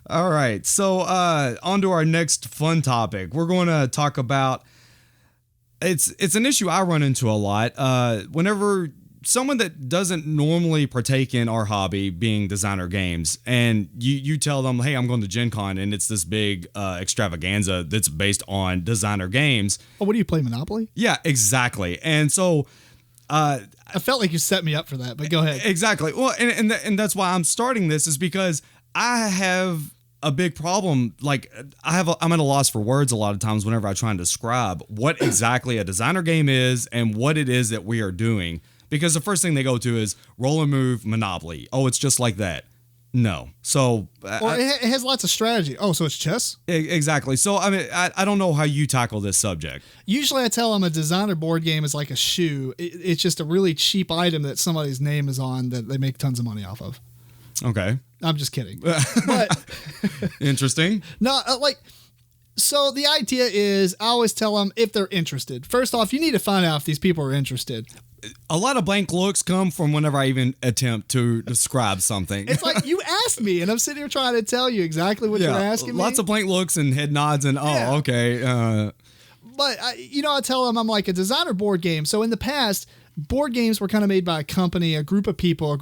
All right. So on to our next fun topic. We're going to talk about it's an issue I run into a lot. Whenever someone that doesn't normally partake in our hobby, being designer games, and you tell them, hey, I'm going to Gen Con, and it's this big extravaganza that's based on designer games. Oh, what do you play, Monopoly? Yeah, exactly. And so I felt like you set me up for that, but go ahead. Exactly. Well, and that's why I'm starting this, is because I have a big problem. Like I'm at a loss for words a lot of times whenever I try and describe what exactly a designer game is and what it is that we are doing. Because the first thing they go to is roll and move Monopoly. Oh, it's just like that. No. So it has lots of strategy. Oh, so it's chess? Exactly. So I mean, I don't know how you tackle this subject. Usually I tell them a designer board game is like a shoe. It's just a really cheap item that somebody's name is on that they make tons of money off of. Okay. I'm just kidding. But interesting. No, so the idea is I always tell them if they're interested. First off, you need to find out if these people are interested. A lot of blank looks come from whenever I even attempt to describe something. It's like you asked me and I'm sitting here trying to tell you exactly what you're asking me. Lots of blank looks and head nods and okay. But I tell them I'm like a designer board game. So in the past, board games were kind of made by a company, a group of people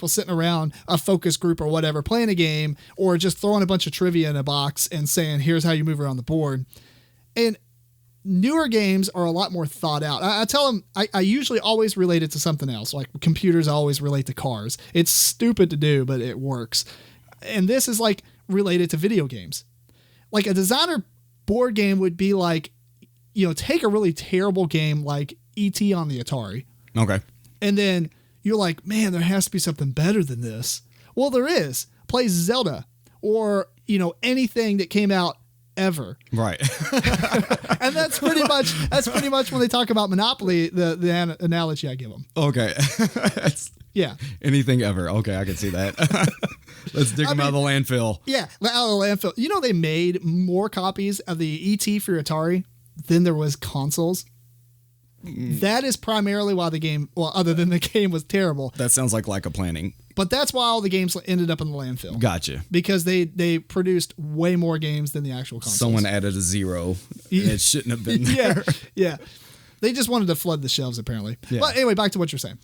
sitting around a focus group or whatever, playing a game or just throwing a bunch of trivia in a box and saying, here's how you move around the board. And newer games are a lot more thought out. I tell them, I usually always relate it to something else. Like computers always relate to cars. It's stupid to do, but it works. And this is like related to video games. Like a designer board game would be like, take a really terrible game like E.T. on the Atari. Okay. And then you're like, man, there has to be something better than this. Well, there is. Play Zelda or, anything that came out ever. Right. And that's pretty much when they talk about Monopoly, the analogy I give them. Okay. Yeah. Anything ever. Okay, I can see that. Let's dig them out of the landfill. Yeah, out of the landfill. They made more copies of the E.T. for Atari than there was consoles. That is primarily why the game, well, other than the game was terrible. That sounds like lack of planning. But that's why all the games ended up in the landfill. Gotcha. Because they produced way more games than the actual consoles. Someone added a zero. And it shouldn't have been there. Yeah. They just wanted to flood the shelves, apparently. Yeah. But anyway, back to what you're saying.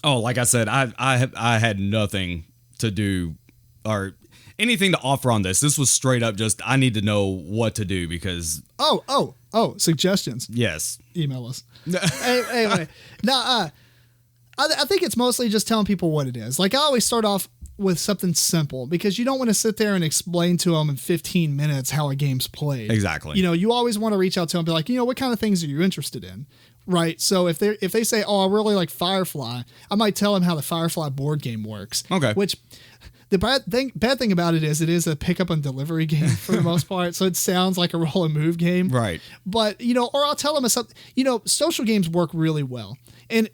Oh, like I said, I had nothing to do or anything to offer on this. This was straight up just, I need to know what to do because... Oh, suggestions. Yes. Email us. Anyway, now, I think it's mostly just telling people what it is. Like I always start off with something simple because you don't want to sit there and explain to them in 15 minutes how a game's played. Exactly. You always want to reach out to them and be like, what kind of things are you interested in? Right. So if they say, oh, I really like Firefly, I might tell them how the Firefly board game works. Okay. Which the bad thing about it is a pickup and delivery game for the most part. So it sounds like a roll and move game. Right. But, or I'll tell them something, social games work really well. And,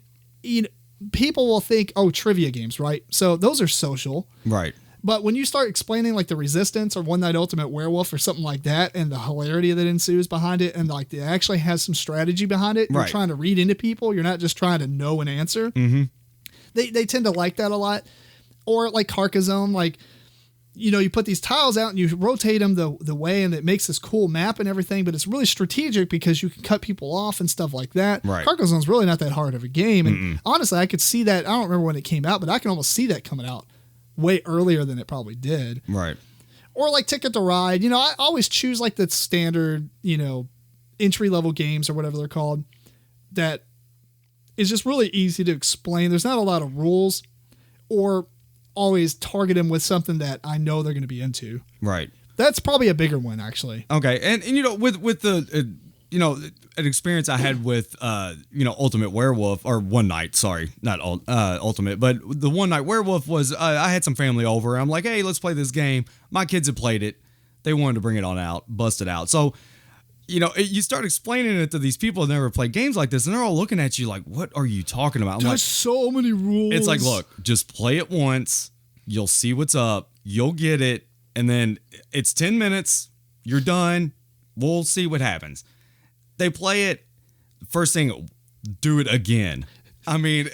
people will think, oh, trivia games, right? So those are social. Right. But when you start explaining like the Resistance or One Night Ultimate Werewolf or something like that and the hilarity that ensues behind it and like it actually has some strategy behind it, you're trying to read into people. You're not just trying to know an answer. Mm-hmm. They tend to like that a lot. Or like Carcassonne, like, you put these tiles out and you rotate them the way and it makes this cool map and everything, but it's really strategic because you can cut people off and stuff like that. Right. Carcassonne's really not that hard of a game. And honestly, I could see that. I don't remember when it came out, but I can almost see that coming out way earlier than it probably did. Right. Or like Ticket to Ride. I always choose like the standard, entry level games or whatever they're called that is just really easy to explain. There's not a lot of rules or always target them with something that I know they're going to be into. Right. That's probably a bigger one, actually. Okay. And with the, an experience I had with, Ultimate Werewolf or One Night, sorry, not Ultimate, but the One Night Werewolf was, I had some family over. I'm like, hey, let's play this game. My kids had played it. They wanted to bring it on out, bust it out. So, you start explaining it to these people that never played games like this, and they're all looking at you like, what are you talking about? There's so many rules. It's like, look, just play it once. You'll see what's up. You'll get it. And then it's 10 minutes. You're done. We'll see what happens. They play it. First thing, do it again. I mean,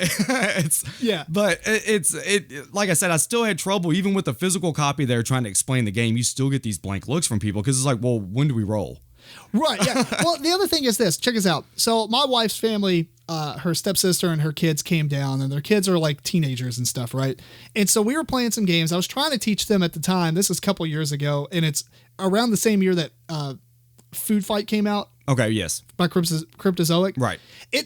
but it's like I said, I still had trouble even with the physical copy. They're trying to explain the game. You still get these blank looks from people because it's like, well, when do we roll? Right. Yeah. Well, the other thing is this. Check this out. So my wife's family, her stepsister and her kids came down, and their kids are like teenagers and stuff, right? And so we were playing some games. I was trying to teach them at the time. This is a couple years ago, and it's around the same year that Food Fight came out. Okay, yes. By Cryptozoic. Right.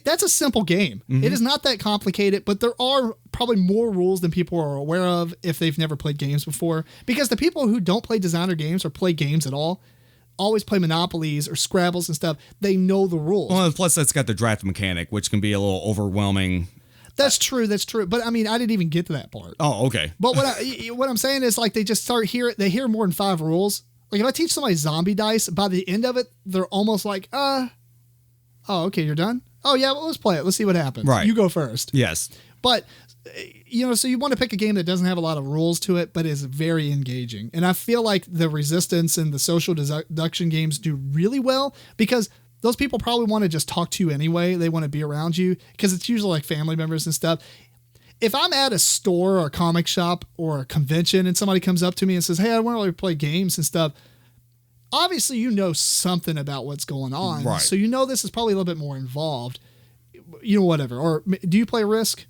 That's a simple game. Mm-hmm. It is not that complicated, but there are probably more rules than people are aware of if they've never played games before. Because the people who don't play designer games or play games at all always play Monopolies or Scrabbles and stuff. They know the rules. Well, plus that's got the draft mechanic, which can be a little overwhelming. That's true. But I mean, I didn't even get to that part. Oh, okay. But what I'm saying is like they just they hear more than 5 rules. Like if I teach somebody zombie dice, by the end of it, they're almost like, oh, okay, you're done? Oh yeah, well, let's play it. Let's see what happens. Right. You go first. Yes. But, so you want to pick a game that doesn't have a lot of rules to it, but is very engaging. And I feel like the Resistance and the social deduction games do really well because those people probably want to just talk to you anyway. They want to be around you because it's usually like family members and stuff. If I'm at a store or a comic shop or a convention and somebody comes up to me and says, hey, I want to play games and stuff, obviously you know something about what's going on. Right. So you know this is probably a little bit more involved. Whatever. Or do you play Risk?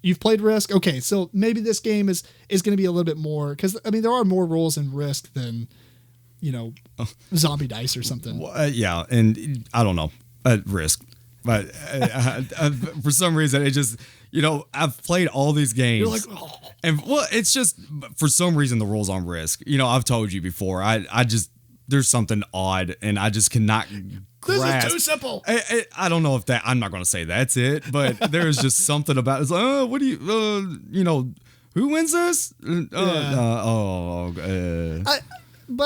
You've played Risk? Okay, so maybe this game is going to be a little bit more, because, I mean, there are more rules in Risk than, zombie dice or something. Well, yeah, and I don't know. Risk. But for some reason, it just... I've played all these games. You're like, oh. And it's just for some reason the rules on Risk. I've told you before. I just there's something odd, and I just cannot. This is too simple. I don't know if that. I'm not going to say that's it, but there is just something about it. It's like, what do you? Who wins this? But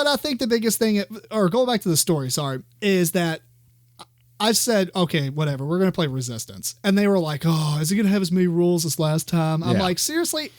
I think the biggest thing, or go back to the story. Sorry, is that. I said, okay, whatever, we're going to play Resistance. And they were like, oh, is he going to have as many rules as last time? I'm like, seriously?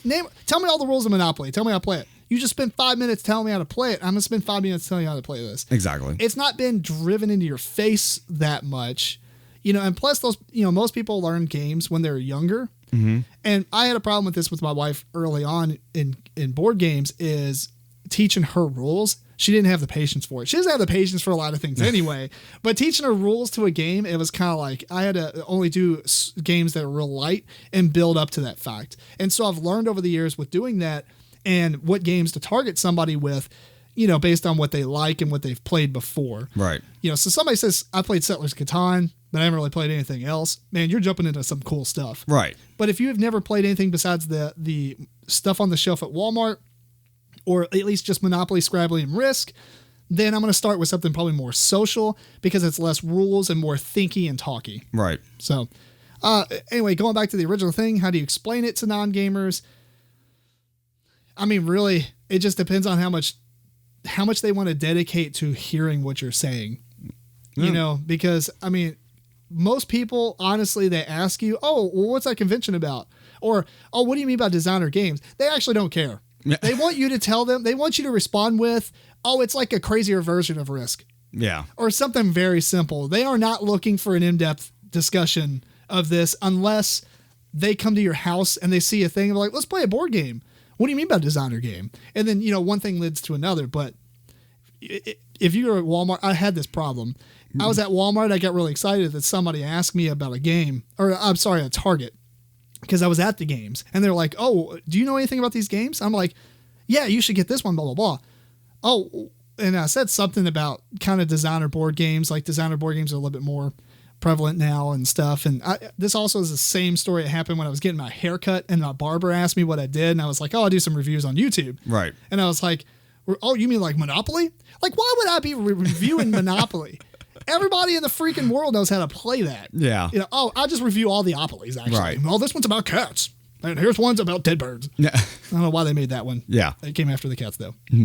Tell me all the rules of Monopoly. Tell me how to play it. You just spent 5 minutes telling me how to play it. I'm going to spend 5 minutes telling you how to play this. Exactly. It's not been driven into your face that much. And plus those, most people learn games when they're younger. Mm-hmm. And I had a problem with this with my wife early on in board games is teaching her rules. She didn't have the patience for it. She doesn't have the patience for a lot of things anyway. But teaching her rules to a game, it was kind of like I had to only do games that were real light and build up to that fact. And so I've learned over the years with doing that and what games to target somebody with, based on what they like and what they've played before. Right. So somebody says, I played Settlers of Catan, but I haven't really played anything else. Man, you're jumping into some cool stuff. Right. But if you have never played anything besides the stuff on the shelf at Walmart, or at least just Monopoly, Scrabble, and Risk, then I'm going to start with something probably more social because it's less rules and more thinky and talky. Right. So, anyway, going back to the original thing, how do you explain it to non-gamers? I mean, really, it just depends on how much they want to dedicate to hearing what you're saying. Yeah. Because, I mean, most people, honestly, they ask you, oh, well, what's that convention about? Or, oh, what do you mean by designer games? They actually don't care. They want you to tell them, they want you to respond with, oh, it's like a crazier version of Risk. Yeah. Or something very simple. They are not looking for an in-depth discussion of this unless they come to your house and they see a thing and they're like, let's play a board game. What do you mean by designer game? And then, one thing leads to another. But if you go to Walmart, I had this problem. I was at Walmart. I got really excited that somebody asked me about a game, or I'm sorry, a Target. Because I was at the games and they're like, oh, do you know anything about these games? I'm like, yeah, you should get this one, blah, blah, blah. Oh, and I said something about kind of designer board games. Like designer board games are a little bit more prevalent now and stuff. And this also is the same story that happened when I was getting my haircut and my barber asked me what I did. And I was like, oh, I'll do some reviews on YouTube. Right. And I was like, oh, you mean like Monopoly? Like, why would I be reviewing Monopoly? Everybody in the freaking world knows how to play that. Yeah. I just review all the Opolis, actually. Right. Well, this one's about cats. And here's one's about dead birds. Yeah. I don't know why they made that one. Yeah. It came after the cats, though.